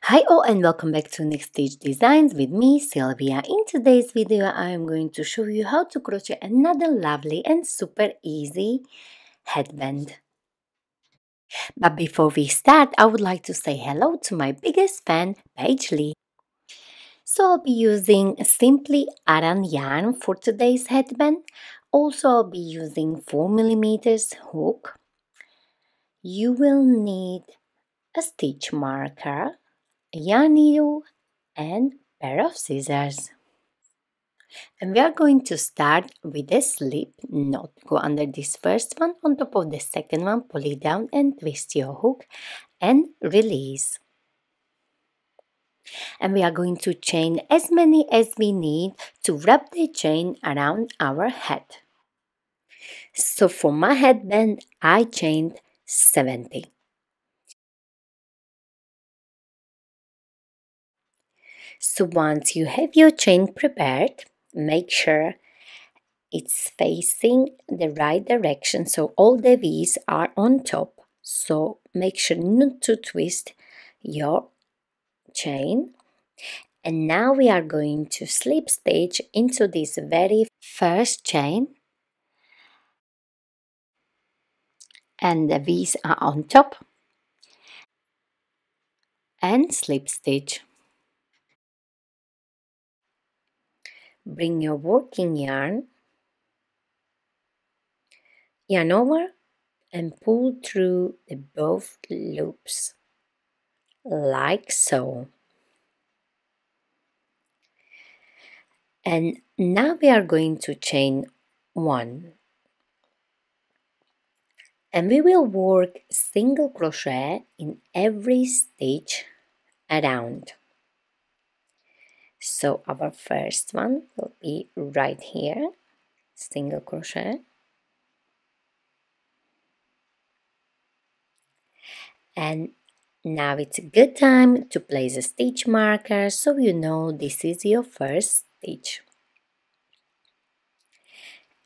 Hi all and welcome back to Next Stage Designs with me, Sylvia. In today's video, I am going to show you how to crochet another lovely and super easy headband. But before we start, I would like to say hello to my biggest fan, Paige Lee. So I'll be using Simply Aran yarn for today's headband. Also, I'll be using 4mm hook. You will need a stitch marker, a yarn needle, and pair of scissors. And we are going to start with a slip knot. Go under this first one, on top of the second one, pull it down and twist your hook and release. And we are going to chain as many as we need to wrap the chain around our head. So for my headband, I chained 70. So once you have your chain prepared, make sure it's facing the right direction, so all the V's are on top. So make sure not to twist your chain. And now we are going to slip stitch into this very first chain, and the V's are on top, and slip stitch. Bring your working yarn over and pull through the both loops like so. And now we are going to chain 1, and we will work single crochet in every stitch around. So our first one will be right here, single crochet, and now it's a good time to place a stitch marker so you know this is your first stitch.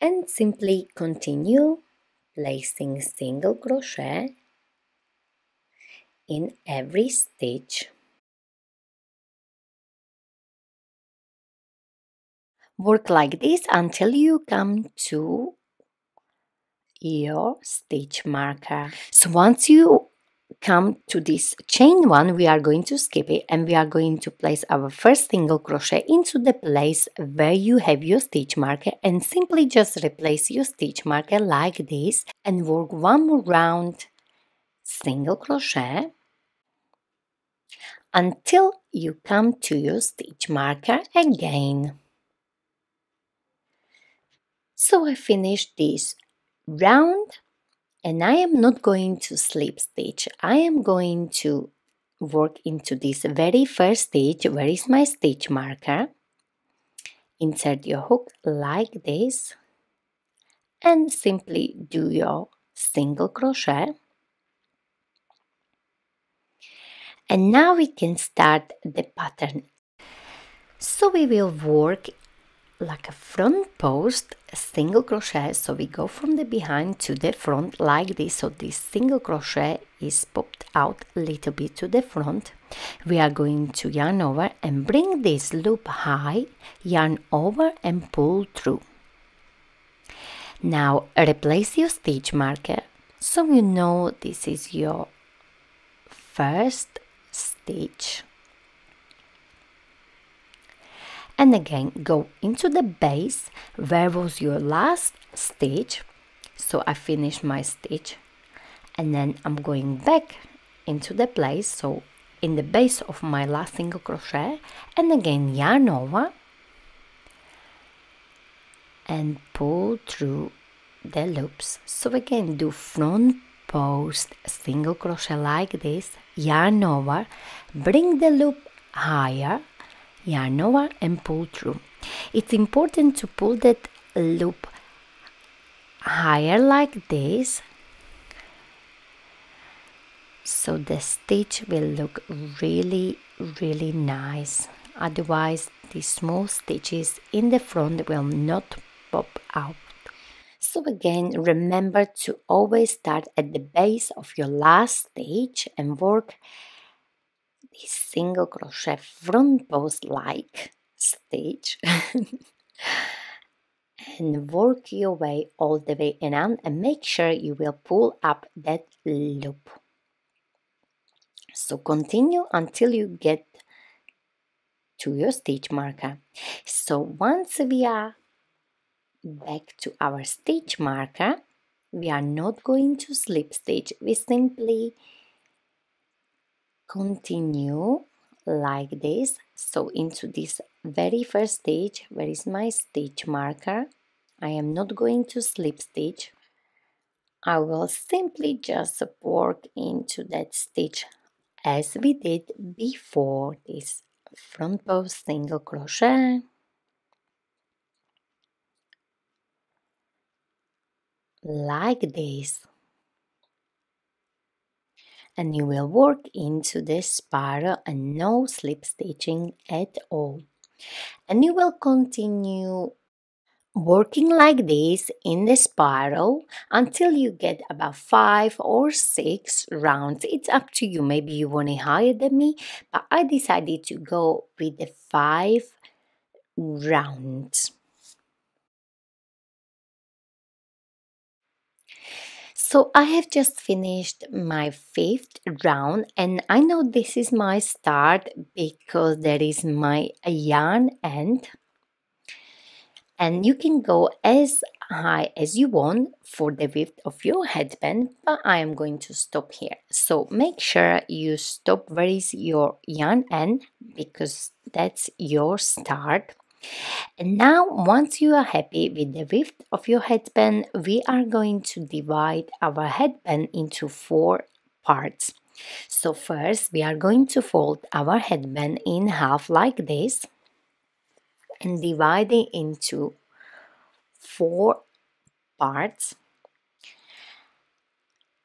And simply continue placing single crochet in every stitch. Work like this until you come to your stitch marker. So once you come to this chain one, we are going to skip it and we are going to place our first single crochet into the place where you have your stitch marker, and simply just replace your stitch marker like this and work one more round single crochet until you come to your stitch marker again. So I finished this round, and I am not going to slip stitch. I am going to work into this very first stitch. Where is my stitch marker? Insert your hook like this and simply do your single crochet. And now we can start the pattern. So we will work like a front post single crochet, so we go from the behind to the front like this, so this single crochet is popped out a little bit to the front. We are going to yarn over and bring this loop high, yarn over and pull through. Now replace your stitch marker so you know this is your first stitch. And again go into the base where was your last stitch. So I finished my stitch, and then I'm going back into the place, so in the base of my last single crochet, and again yarn over and pull through the loops. So again do front post single crochet like this, yarn over, bring the loop higher, yarn over and pull through. It's important to pull that loop higher like this, so the stitch will look really nice. Otherwise these small stitches in the front will not pop out. So again, remember to always start at the base of your last stitch and work this single crochet front post like stitch and work your way all the way around, and make sure you will pull up that loop. So continue until you get to your stitch marker. So once we are back to our stitch marker, we are not going to slip stitch, we simply continue like this. So into this very first stitch, where is my stitch marker, I am not going to slip stitch. I will simply just work into that stitch as we did before, this front post single crochet, like this, and you will work into this spiral and no slip stitching at all, and you will continue working like this in the spiral until you get about 5 or 6 rounds. It's up to you, maybe you want it higher than me, but I decided to go with the 5 rounds. So I have just finished my 5th round, and I know this is my start because there is my yarn end, and you can go as high as you want for the width of your headband, but I am going to stop here. So make sure you stop where is your yarn end, because that's your start. And now, once you are happy with the width of your headband, we are going to divide our headband into 4 parts. So first, we are going to fold our headband in half like this and divide it into 4 parts.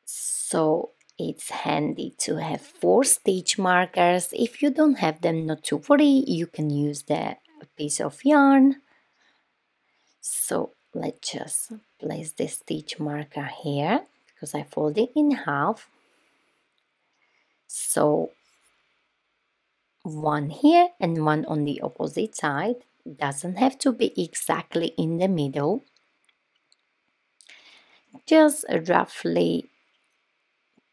So it's handy to have 4 stitch markers. If you don't have them, not to worry, you can use the piece of yarn. So let's just place the stitch marker here because I fold it in half. So one here and one on the opposite side. Doesn't have to be exactly in the middle. Just roughly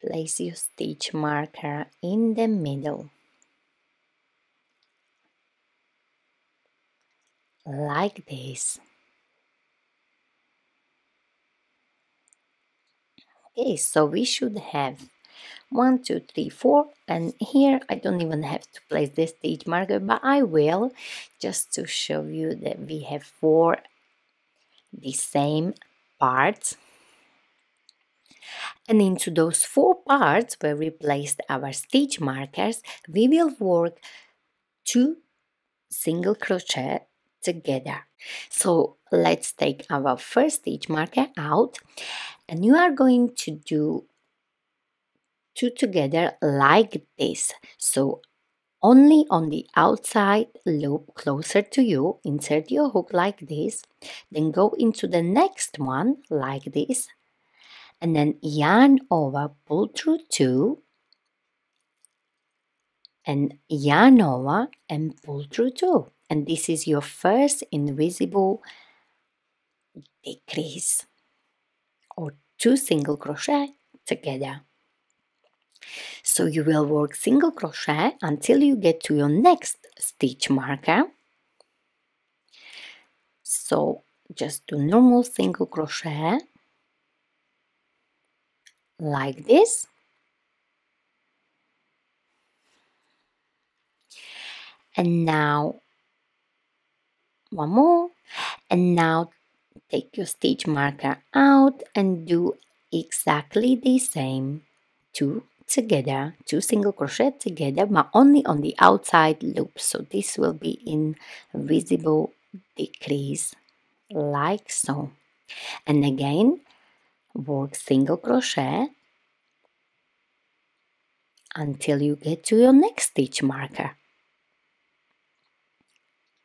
place your stitch marker in the middle, like this. Okay, so we should have 1, 2, 3, 4, and here I don't even have to place the stitch marker, but I will, just to show you that we have 4 the same parts. And into those 4 parts where we placed our stitch markers, we will work 2 single crochet together. So let's take our first stitch marker out, and you are going to do 2 together like this. So only on the outside loop closer to you, insert your hook like this, then go into the next one like this, and then yarn over, pull through 2, and yarn over and pull through 2. And this is your first invisible decrease, or 2 single crochet together. So you will work single crochet until you get to your next stitch marker. So just do normal single crochet like this, and now one more, and now take your stitch marker out and do exactly the same, 2 together, 2 single crochet together, but only on the outside loop. So this will be invisible decrease like so, and again work single crochet until you get to your next stitch marker.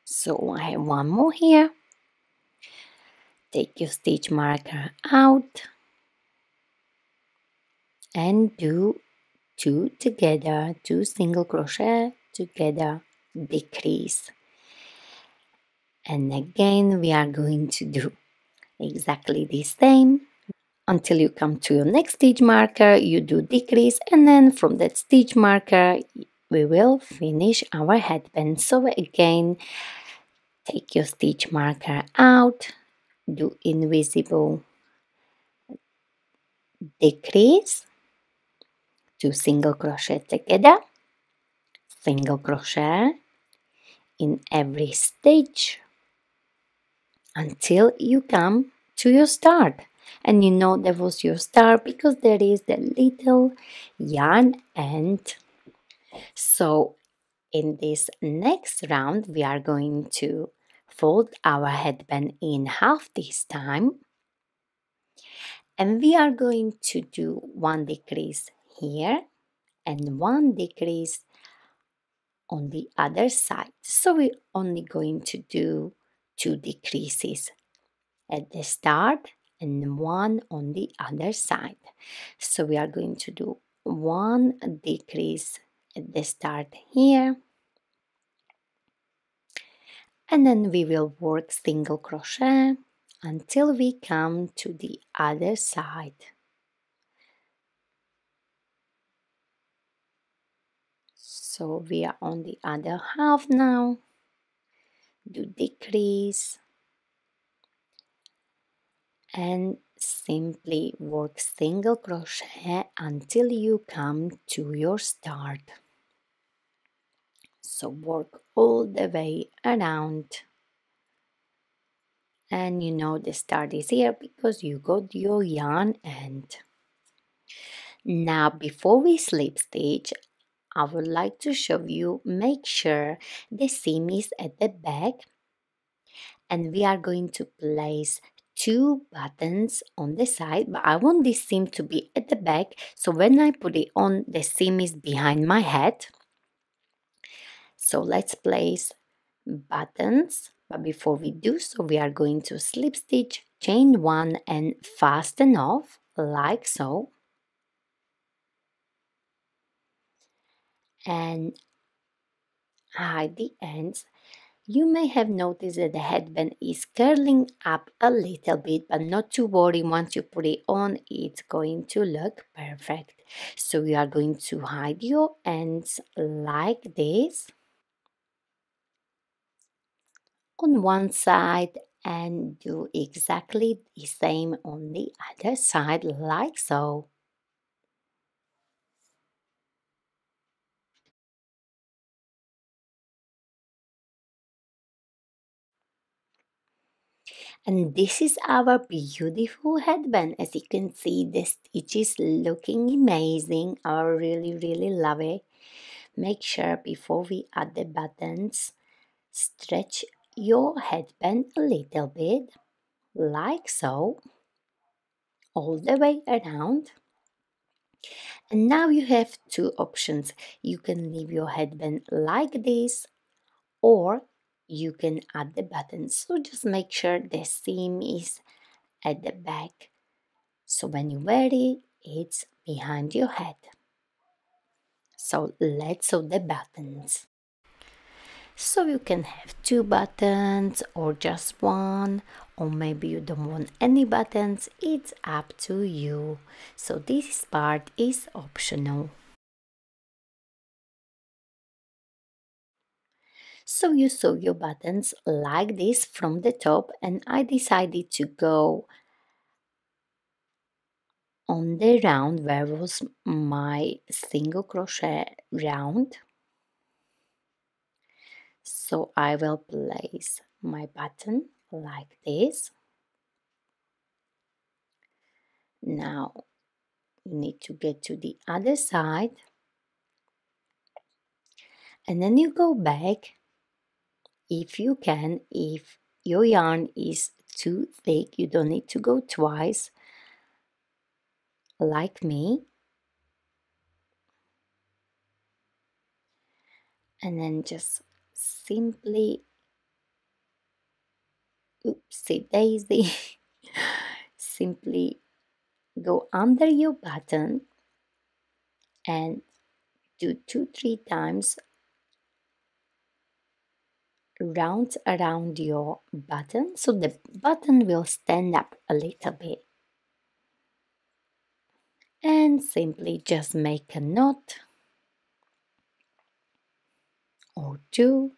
So I have one more here. Take your stitch marker out and do two together, two single crochet together, decrease. And again we are going to do exactly the same until you come to your next stitch marker. You do decrease, and then from that stitch marker we will finish our headband. So again, take your stitch marker out, do invisible, decrease, two single crochet together, single crochet in every stitch until you come to your start. And you know that was your start because there is the little yarn end. So in this next round we are going to fold our headband in half this time, and we are going to do one decrease here and one decrease on the other side. So we're only going to do two decreases at the start and one on the other side. So we are going to do one decrease at the start here, and then we will work single crochet until we come to the other side. So we are on the other half now. Do decrease and simply work single crochet until you come to your start. So work all the way around, and you know the start is here because you got your yarn end. Now before we slip stitch, I would like to show you, make sure the seam is at the back, and we are going to place two buttons on the side, but I want this seam to be at the back, so when I put it on, the seam is behind my head. So let's place buttons, but before we do so we are going to slip stitch, chain one and fasten off like so, and hide the ends. You may have noticed that the headband is curling up a little bit, but not to worry, once you put it on it's going to look perfect. So you are going to hide your ends like this on one side and do exactly the same on the other side like so. And this is our beautiful headband. As you can see, the stitch is looking amazing. I really love it. Make sure before we add the buttons, stretch your headband a little bit like so, all the way around. And now you have two options. You can leave your headband like this, or you can add the buttons. So just make sure the seam is at the back, so when you wear it, it's behind your head. So let's sew the buttons. So you can have two buttons or just one, or maybe you don't want any buttons. It's up to you. So this part is optional. So you sew your buttons like this from the top, and I decided to go on the round where was my single crochet round. So I will place my button like this. Now you need to get to the other side, and then you go back if you can. If your yarn is too thick, you don't need to go twice like me. And then just simply, oopsie daisy, simply go under your button and do 2-3 times rounds around your button so the button will stand up a little bit. And simply just make a knot or two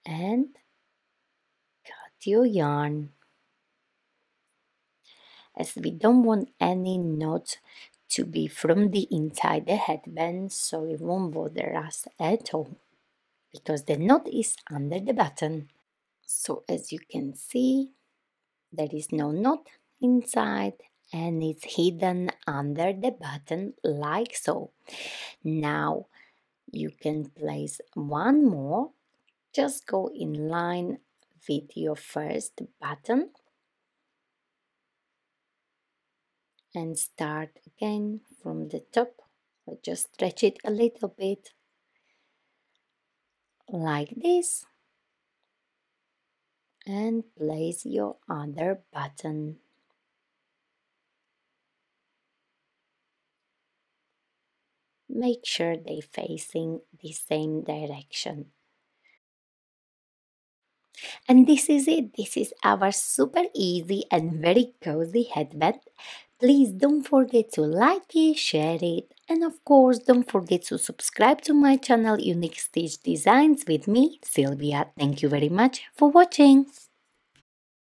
and cut your yarn. As we don't want any knots to be from the inside the headband, so it won't bother us at all because the knot is under the button. So as you can see, there is no knot inside and it's hidden under the button like so. Now you can place one more. Just go in line with your first button and start again from the top. So just stretch it a little bit like this and place your other button. Make sure they're facing the same direction. And this is it. This is our super easy and very cozy headband. Please don't forget to like it, share it, and of course don't forget to subscribe to my channel Unique Stitch Designs with me, Sylvia. Thank you very much for watching.